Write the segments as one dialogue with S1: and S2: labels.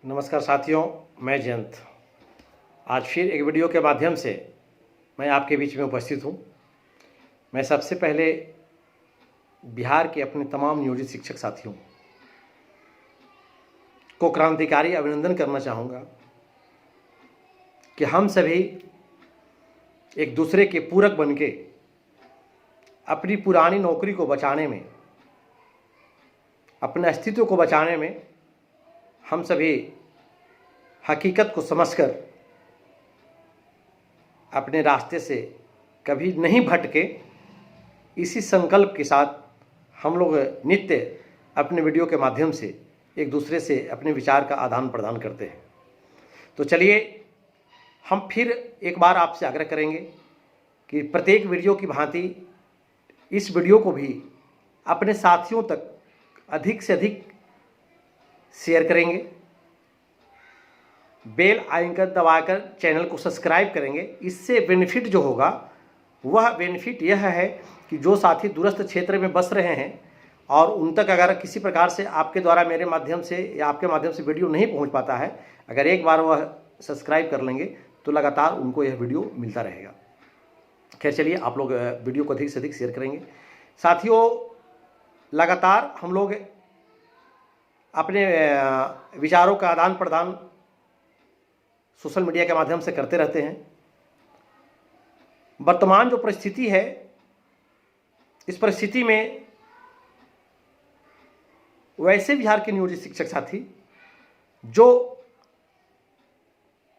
S1: नमस्कार साथियों, मैं जयंत आज फिर एक वीडियो के माध्यम से मैं आपके बीच में उपस्थित हूँ। मैं सबसे पहले बिहार के अपने तमाम नियोजित शिक्षक साथियों को क्रांतिकारी अभिनंदन करना चाहूँगा कि हम सभी एक दूसरे के पूरक बनके अपनी पुरानी नौकरी को बचाने में, अपने अस्तित्व को बचाने में हम सभी हकीकत को समझकर अपने रास्ते से कभी नहीं भटके, इसी संकल्प के साथ हम लोग नित्य अपने वीडियो के माध्यम से एक दूसरे से अपने विचार का आदान प्रदान करते हैं। तो चलिए हम फिर एक बार आपसे आग्रह करेंगे कि प्रत्येक वीडियो की भांति इस वीडियो को भी अपने साथियों तक अधिक से अधिक शेयर करेंगे, बेल आइकन दबाकर चैनल को सब्सक्राइब करेंगे। इससे बेनिफिट जो होगा वह बेनिफिट यह है कि जो साथी दूरस्थ क्षेत्र में बस रहे हैं और उन तक अगर किसी प्रकार से आपके द्वारा मेरे माध्यम से या आपके माध्यम से वीडियो नहीं पहुंच पाता है, अगर एक बार वह सब्सक्राइब कर लेंगे तो लगातार उनको यह वीडियो मिलता रहेगा। खैर चलिए, आप लोग वीडियो को अधिक से अधिक शेयर करेंगे। साथियों, लगातार हम लोग अपने विचारों का आदान प्रदान सोशल मीडिया के माध्यम से करते रहते हैं। वर्तमान जो परिस्थिति है, इस परिस्थिति में वैसे बिहार के नियोजित शिक्षक साथी जो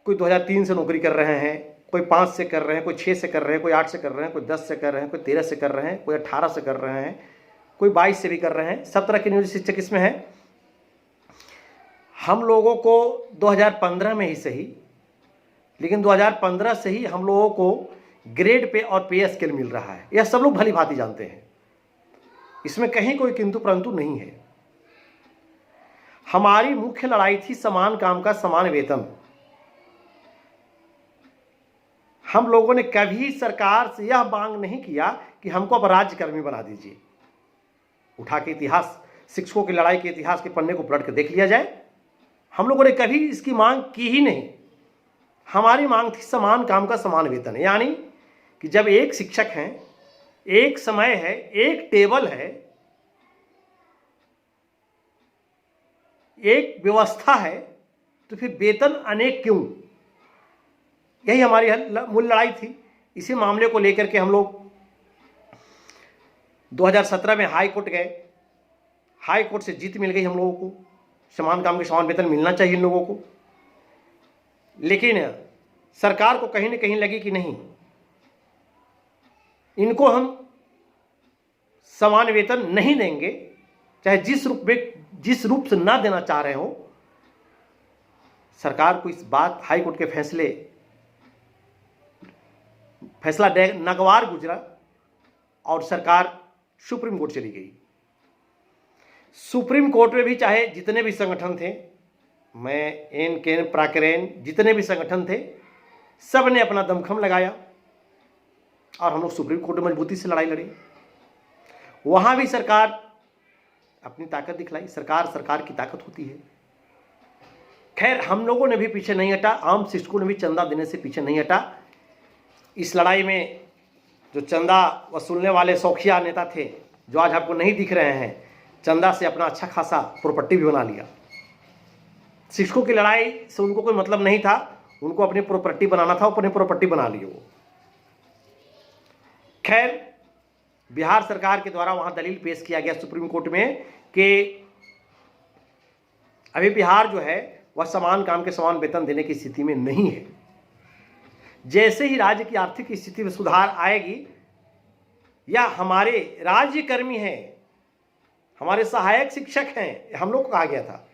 S1: कोई 2003 से नौकरी कर रहे हैं, कोई 5 से कर रहे हैं, कोई 6 से कर रहे हैं, कोई 8 से कर रहे हैं, कोई 10 से कर रहे हैं, कोई 13 से कर रहे हैं, कोई 18 से कर रहे हैं, कोई 22 से भी कर रहे हैं, सब तरह के नियोजित शिक्षक इसमें हैं। हम लोगों को 2015 में ही सही, लेकिन 2015 से ही हम लोगों को ग्रेड पे और पे स्केल मिल रहा है, यह सब लोग भली भांति जानते हैं। इसमें कहीं कोई किंतु परंतु नहीं है। हमारी मुख्य लड़ाई थी समान काम का समान वेतन। हम लोगों ने कभी सरकार से यह मांग नहीं किया कि हमको अब राज्यकर्मी बना दीजिए। उठा के इतिहास, शिक्षकों की लड़ाई के इतिहास के पन्ने को पलट कर देख लिया जाए, हम लोगों ने कभी इसकी मांग की ही नहीं। हमारी मांग थी समान काम का समान वेतन, यानी कि जब एक शिक्षक हैं, एक समय है, एक टेबल है, एक व्यवस्था है, तो फिर वेतन अनेक क्यों? यही हमारी मूल लड़ाई थी। इसी मामले को लेकर के हम लोग 2017 में हाई कोर्ट गए। हाई कोर्ट से जीत मिल गई हम लोगों को, समान काम के समान वेतन मिलना चाहिए इन लोगों को। लेकिन सरकार को कहीं न कहीं लगी कि नहीं, इनको हम समान वेतन नहीं देंगे, चाहे जिस रूप से ना देना चाह रहे हो। सरकार को इस बात, हाई कोर्ट के फैसला नागवार गुजरा और सरकार सुप्रीम कोर्ट चली गई। सुप्रीम कोर्ट में भी चाहे जितने भी संगठन थे, मैं एन केन प्राकरेन, जितने भी संगठन थे, सब ने अपना दमखम लगाया और हम लोग सुप्रीम कोर्ट में मजबूती से लड़ाई लड़ी। वहां भी सरकार अपनी ताकत दिखलाई। सरकार की ताकत होती है। खैर, हम लोगों ने भी पीछे नहीं हटा, आम शिक्षकों ने भी चंदा देने से पीछे नहीं हटा। इस लड़ाई में जो चंदा वसूलने वाले शौकिया नेता थे, जो आज आपको नहीं दिख रहे हैं, चंदा से अपना अच्छा खासा प्रॉपर्टी भी बना लिया। शिक्षकों की लड़ाई से उनको कोई मतलब नहीं था, उनको अपनी प्रॉपर्टी बनाना था, अपनी प्रॉपर्टी बना लिए वो। खैर, बिहार सरकार के द्वारा वहां दलील पेश किया गया सुप्रीम कोर्ट में कि अभी बिहार जो है वह समान काम के समान वेतन देने की स्थिति में नहीं है। जैसे ही राज्य की आर्थिक स्थिति में सुधार आएगी, या हमारे राज्यकर्मी हैं, हमारे सहायक शिक्षक हैं, हम लोग को कहा गया था,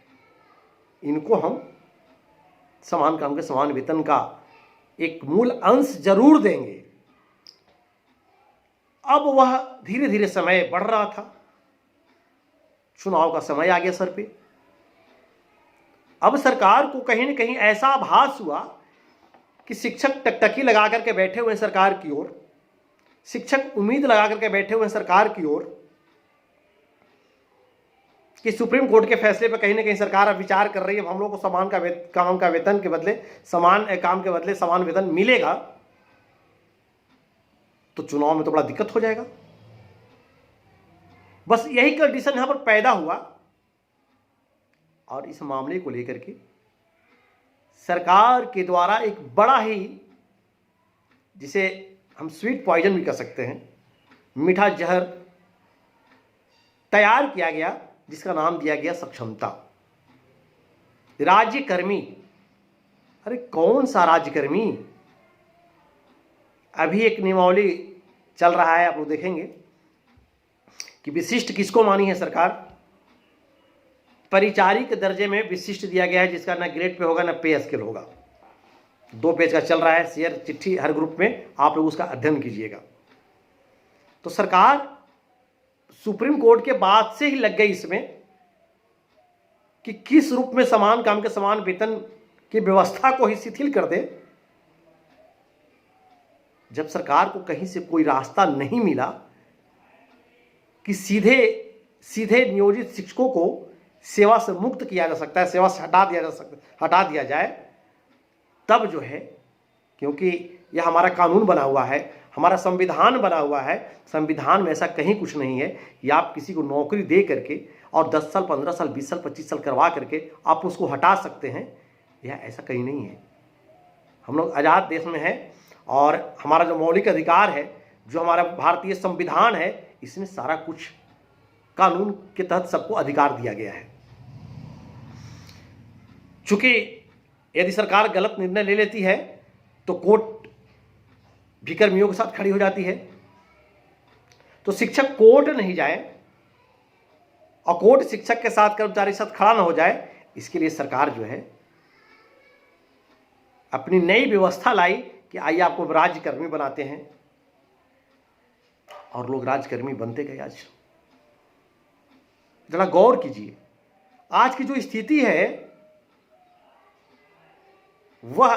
S1: इनको हम समान काम के समान वेतन का एक मूल अंश जरूर देंगे। अब वह धीरे धीरे समय बढ़ रहा था, चुनाव का समय आ गया सर पे। अब सरकार को कहीं न कहीं ऐसा आभास हुआ कि शिक्षक टकटकी लगा करके बैठे हुए सरकार की ओर, शिक्षक उम्मीद लगा करके बैठे हुए सरकार की ओर कि सुप्रीम कोर्ट के फैसले पर कहीं ना कहीं सरकार अब विचार कर रही है, हम लोग को समान काम का वेतन के बदले समान काम के बदले समान वेतन मिलेगा, तो चुनाव में तो बड़ा दिक्कत हो जाएगा। बस यही कंडीशन यहां पर पैदा हुआ और इस मामले को लेकर के सरकार के द्वारा एक बड़ा ही, जिसे हम स्वीट पॉइजन भी कह सकते हैं, मीठा जहर तैयार किया गया, जिसका नाम दिया गया सक्षमता। राज्यकर्मी, अरे कौन सा राज्यकर्मी? अभी एक नियमावली चल रहा है, आप लोग देखेंगे कि विशिष्ट किसको मानी है सरकार। परिचारी के दर्जे में विशिष्ट दिया गया है, जिसका ना ग्रेड पे होगा ना पे स्केल होगा। 2 पेज का चल रहा है शेयर चिट्ठी हर ग्रुप में, आप लोग उसका अध्ययन कीजिएगा। तो सरकार सुप्रीम कोर्ट के बाद से ही लग गई इसमें कि किस रूप में समान काम के समान वेतन की व्यवस्था को ही शिथिल कर दे। जब सरकार को कहीं से कोई रास्ता नहीं मिला कि सीधे सीधे नियोजित शिक्षकों को सेवा से मुक्त किया जा सकता है, सेवा से हटा दिया जाए, तब जो है, क्योंकि यह हमारा कानून बना हुआ है, हमारा संविधान बना हुआ है, संविधान में ऐसा कहीं कुछ नहीं है कि आप किसी को नौकरी दे करके और 10 साल 15 साल 20 साल 25 साल करवा करके आप उसको हटा सकते हैं। यह ऐसा कहीं नहीं है। हम लोग आज़ाद देश में हैं और हमारा जो मौलिक अधिकार है, जो हमारा भारतीय संविधान है, इसमें सारा कुछ कानून के तहत सबको अधिकार दिया गया है। चूंकि यदि सरकार गलत निर्णय ले लेती है तो कोर्ट भी कर्मियों के साथ खड़ी हो जाती है। तो शिक्षक कोर्ट नहीं जाए और कोर्ट शिक्षक के साथ, कर्मचारी के साथ खड़ा ना हो जाए, इसके लिए सरकार जो है अपनी नई व्यवस्था लाई कि आइए आपको राज्यकर्मी बनाते हैं, और लोग राज्यकर्मी बनते गए। आज जरा गौर कीजिए, आज की जो स्थिति है वह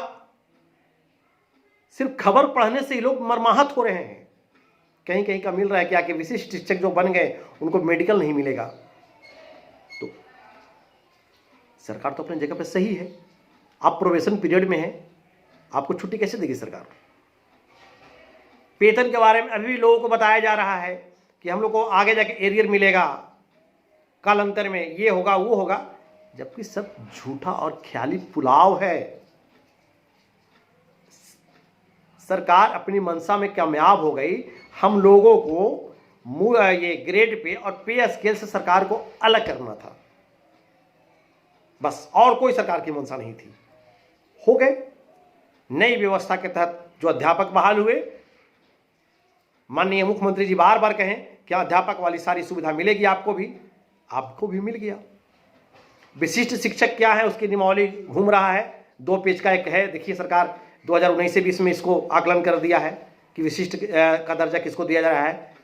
S1: सिर्फ खबर पढ़ने से ही लोग मर्माहत हो रहे हैं। कहीं कहीं का मिल रहा है कि आके विशिष्ट शिक्षक जो बन गए उनको मेडिकल नहीं मिलेगा। तो सरकार तो अपनी जगह पे सही है, आप प्रोबेशन पीरियड में हैं, आपको छुट्टी कैसे देगी सरकार? वेतन के बारे में अभी भी लोगों को बताया जा रहा है कि हम लोग को आगे जाके एरियर मिलेगा, कालांतर में ये होगा वो होगा, जबकि सब झूठा और ख्याली पुलाव है। सरकार अपनी मंशा में कामयाब हो गई। हम लोगों को ये ग्रेड पे और पे स्केल से सरकार को अलग करना था, बस, और कोई सरकार की मंशा नहीं थी। हो गए। नई व्यवस्था के तहत जो अध्यापक बहाल हुए, माननीय मुख्यमंत्री जी बार बार कहें कि अध्यापक वाली सारी सुविधा मिलेगी, आपको भी मिल गया। विशिष्ट शिक्षक क्या है उसकी नियमावली घूम रहा है, 2 पेज का एक है। देखिए सरकार 2019 से 20 में इसको आकलन कर दिया है कि विशिष्ट का दर्जा किसको दिया जा रहा है।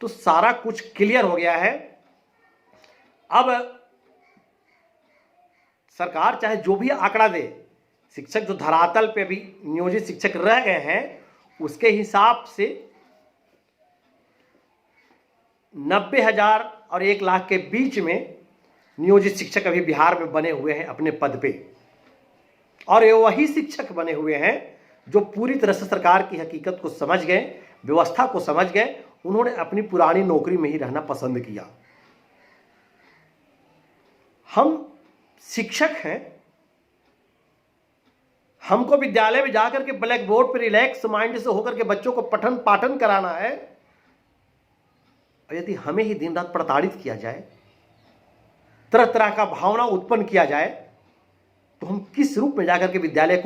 S1: तो सारा कुछ क्लियर हो गया है। अब सरकार चाहे जो भी आंकड़ा दे, शिक्षक जो धरातल पे भी नियोजित शिक्षक रह गए हैं उसके हिसाब से 90,000 और 1 लाख के बीच में नियोजित शिक्षक अभी बिहार में बने हुए हैं अपने पद पे। और ये वही शिक्षक बने हुए हैं जो पूरी तरह से सरकार की हकीकत को समझ गए, व्यवस्था को समझ गए। उन्होंने अपनी पुरानी नौकरी में ही रहना पसंद किया। हम शिक्षक हैं, हमको विद्यालय में जाकर के ब्लैक बोर्ड पर रिलैक्स माइंड से होकर के बच्चों को पठन पाठन कराना है। और यदि हमें ही दिन रात प्रताड़ित किया जाए, तरह तरह का भावना उत्पन्न किया जाए, तो हम किस रूप में जाकर के विद्यालय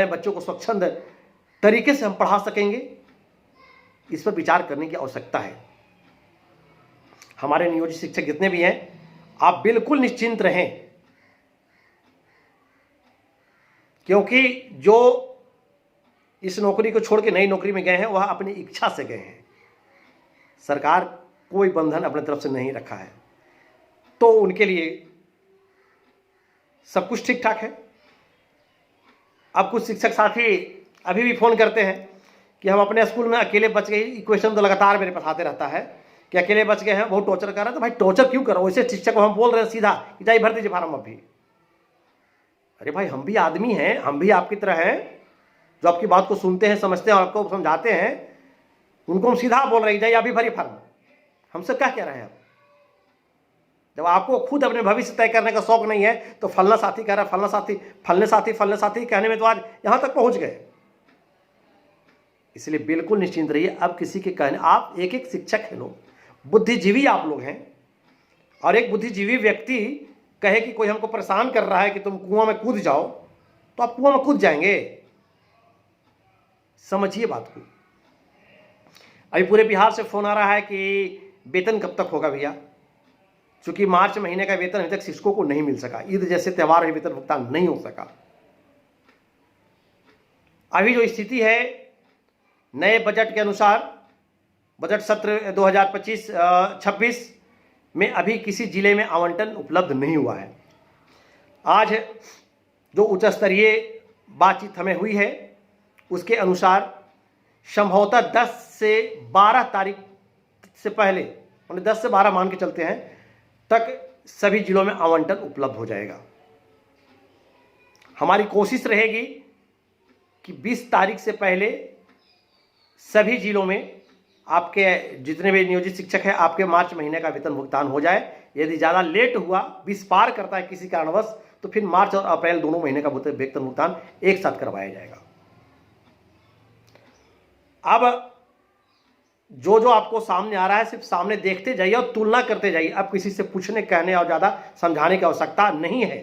S1: बच्चों को स्वच्छंद तरीके से हम पढ़ा सकेंगे? इस पर विचार करने की आवश्यकता है। हमारे नियोजित शिक्षक जितने भी हैं, आप बिल्कुल निश्चिंत रहें, क्योंकि जो इस नौकरी को छोड़ के नई नौकरी में गए हैं वह अपनी इच्छा से गए हैं। सरकार कोई बंधन अपने तरफ से नहीं रखा है, तो उनके लिए सब कुछ ठीक ठाक है। अब कुछ शिक्षक साथी अभी भी फोन करते हैं कि हम अपने स्कूल में अकेले बच गए। क्वेश्चन तो लगातार मेरे पास आते रहता है कि अकेले बच गए हैं, बहुत टॉर्चर कर रहा है। तो भाई टॉर्चर क्यों कर रहा हो? वैसे शिक्षक को हम बोल रहे हैं सीधा कि जाइए भर दीजिए फार्म अभी। अरे भाई हम भी आदमी हैं, हम भी आपकी तरह हैं, जो आपकी बात को सुनते हैं, समझते हैं और आपको समझाते हैं। उनको हम सीधा बोल रहे हैं जाइए अभी भरिए फार्म। हमसे क्या कह रहे हैं आप? जब आपको खुद अपने भविष्य तय करने का शौक नहीं है तो फलना साथी कह रहा है, फलना साथी, फलने साथी कहने में तो आज यहां तक पहुंच गए। इसलिए बिल्कुल निश्चिंत रहिए। अब किसी के कहने, आप एक एक शिक्षक हैं, लोग बुद्धिजीवी आप लोग हैं, और एक बुद्धिजीवी व्यक्ति कहे कि कोई हमको परेशान कर रहा है कि तुम कुआं में कूद जाओ, तो आप कुआं में कूद जाएंगे? समझिए बात को। अभी पूरे बिहार से फोन आ रहा है कि वेतन कब तक होगा भैया, क्योंकि मार्च महीने का वेतन अभी तक शिक्षकों को नहीं मिल सका। ईद जैसे त्योहार में वेतन भुगतान नहीं हो सका। अभी जो स्थिति है, नए बजट के अनुसार, बजट सत्र 2025-26 में अभी किसी जिले में आवंटन उपलब्ध नहीं हुआ है। आज जो उच्च स्तरीय बातचीत हमें हुई है उसके अनुसार संभवतः 10 से 12 तारीख से पहले, 10 से 12 मान के चलते हैं, तक सभी जिलों में आवंटन उपलब्ध हो जाएगा। हमारी कोशिश रहेगी कि 20 तारीख से पहले सभी जिलों में आपके जितने भी नियोजित शिक्षक हैं, आपके मार्च महीने का वेतन भुगतान हो जाए। यदि ज़्यादा लेट हुआ, 20 पार करता है किसी कारणवश, तो फिर मार्च और अप्रैल दोनों महीने का वेतन भुगतान एक साथ करवाया जाएगा। अब जो जो आपको सामने आ रहा है, सिर्फ सामने देखते जाइए और तुलना करते जाइए। अब किसी से पूछने, कहने और ज़्यादा समझाने की आवश्यकता नहीं है।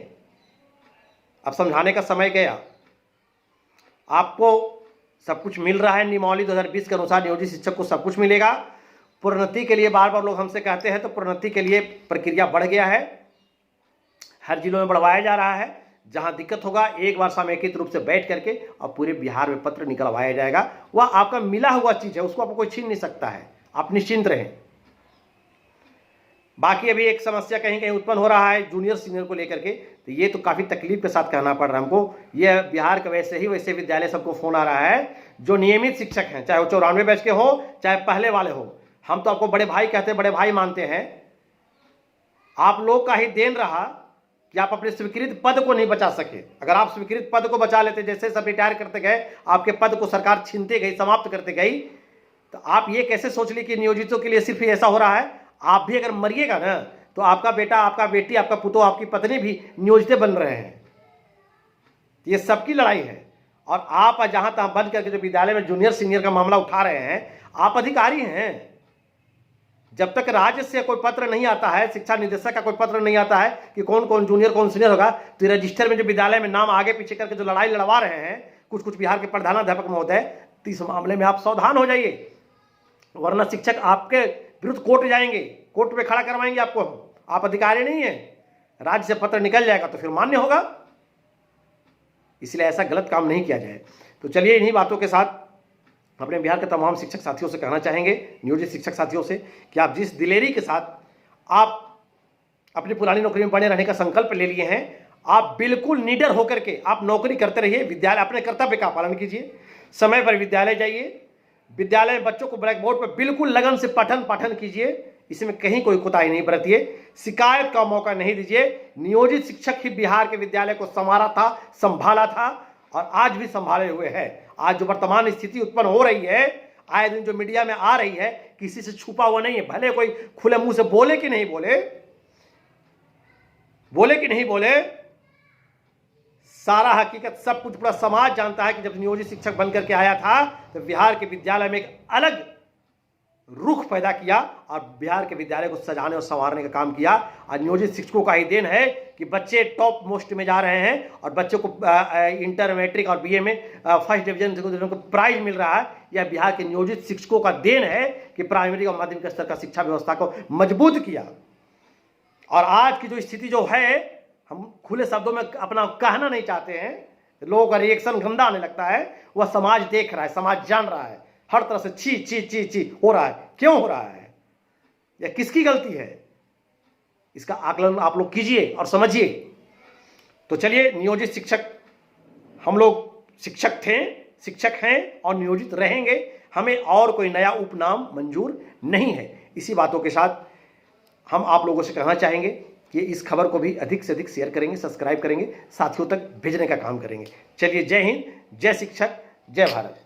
S1: अब समझाने का समय गया। आपको सब कुछ मिल रहा है। नियमावली 2020 के अनुसार नियोजित शिक्षक को सब कुछ मिलेगा। प्रोन्नति के लिए बार बार लोग हमसे कहते हैं, तो प्रोन्नति के लिए प्रक्रिया बढ़ गया है, हर जिलों में बढ़वाया जा रहा है। जहां दिक्कत होगा एक बार समेकित रूप से बैठ करके और पूरे बिहार में पत्र निकलवाया जाएगा। वह आपका मिला हुआ चीज है, उसको आपको कोई छीन नहीं सकता है, आप निश्चिंत रहें। बाकी अभी एक समस्या कहीं कहीं उत्पन्न हो रहा है जूनियर सीनियर को लेकर के, तो ये तो काफ़ी तकलीफ के साथ कहना पड़ रहा है हमको। ये बिहार के वैसे विद्यालय सबको फोन आ रहा है जो नियमित शिक्षक हैं, चाहे वो 94 बैच के हो चाहे पहले वाले हो। हम तो आपको बड़े भाई कहते हैं, बड़े भाई मानते हैं। आप लोग का ही देन रहा कि आप अपने स्वीकृत पद को नहीं बचा सके। अगर आप स्वीकृत पद को बचा लेते, जैसे सब रिटायर करते गए, आपके पद को सरकार छीनते गई, समाप्त करते गई, तो आप ये कैसे सोच ली कि नियोजितों के लिए सिर्फ ऐसा हो रहा है? आप भी अगर मरिएगा ना, तो आपका बेटा, आपका बेटी, आपका पुतो, आपकी पत्नी भी नियोजित बन रहे हैं। ये सबकी लड़ाई है। और आप जहां तहां बंद करके जो विद्यालय में जूनियर सीनियर का मामला उठा रहे हैं, आप अधिकारी हैं। जब तक राज्य से कोई पत्र नहीं आता है, शिक्षा निदेशक का कोई पत्र नहीं आता है कि कौन कौन जूनियर कौन सीनियर होगा, तो रजिस्टर में जो विद्यालय में नाम आगे पीछे करके जो लड़ाई लड़वा रहे हैं कुछ बिहार के प्रधानाध्यापक महोदय, तो इस मामले में आप सावधान हो जाइए, वरना शिक्षक आपके विरुद्ध कोर्ट जाएंगे, कोर्ट में खड़ा करवाएंगे आपको। आप अधिकारी नहीं है, राज्य से पत्र निकल जाएगा तो फिर मान्य होगा। इसलिए ऐसा गलत काम नहीं किया जाए। तो चलिए इन्हीं बातों के साथ अपने बिहार के तमाम शिक्षक साथियों से कहना चाहेंगे, नियोजित शिक्षक साथियों से, कि आप जिस दिलेरी के साथ आप अपनी पुरानी नौकरी में बने रहने का संकल्प ले लिए हैं, आप बिल्कुल निडर होकर के आप नौकरी करते रहिए। विद्यालय अपने कर्तव्य का पालन कीजिए, समय पर विद्यालय जाइए, विद्यालय में बच्चों को ब्लैक बोर्ड पर बिल्कुल लगन से पठन कीजिए। इसमें कहीं कोई कोताही नहीं बरतिए, शिकायत का मौका नहीं दीजिए। नियोजित शिक्षक ही बिहार के विद्यालय को संवारा था, संभाला था और आज भी संभाले हुए है। आज जो वर्तमान स्थिति उत्पन्न हो रही है, आए दिन जो मीडिया में आ रही है, किसी से छुपा हुआ नहीं है। भले कोई खुले मुंह से बोले कि नहीं बोले, सारा हकीकत सब कुछ पूरा समाज जानता है कि जब नियोजित शिक्षक बनकर के आया था तो बिहार के विद्यालय में एक अलग रुख पैदा किया और बिहार के विद्यालय को सजाने और संवारने का काम किया। आज नियोजित शिक्षकों का ही देन है कि बच्चे टॉप मोस्ट में जा रहे हैं और बच्चों को इंटर, मैट्रिक और बीए में फर्स्ट डिवीजन को प्राइज मिल रहा है। यह बिहार के नियोजित शिक्षकों का देन है कि प्राइमरी और माध्यमिक स्तर का शिक्षा व्यवस्था को मजबूत किया। और आज की जो स्थिति जो है, हम खुले शब्दों में अपना कहना नहीं चाहते हैं, लोगों का रिएक्शन गंदा आने लगता है। वह समाज देख रहा है, समाज जान रहा है, हर तरह से ची ची ची ची हो रहा है। क्यों हो रहा है? यह किसकी गलती है? इसका आकलन आप लोग कीजिए और समझिए। तो चलिए, नियोजित शिक्षक हम लोग शिक्षक थे, शिक्षक हैं और नियोजित रहेंगे। हमें और कोई नया उपनाम मंजूर नहीं है। इसी बातों के साथ हम आप लोगों से कहना चाहेंगे कि इस खबर को भी अधिक से अधिक शेयर करेंगे, सब्सक्राइब करेंगे, साथियों तक भेजने का काम करेंगे। चलिए, जय हिंद, जय शिक्षक, जय भारत।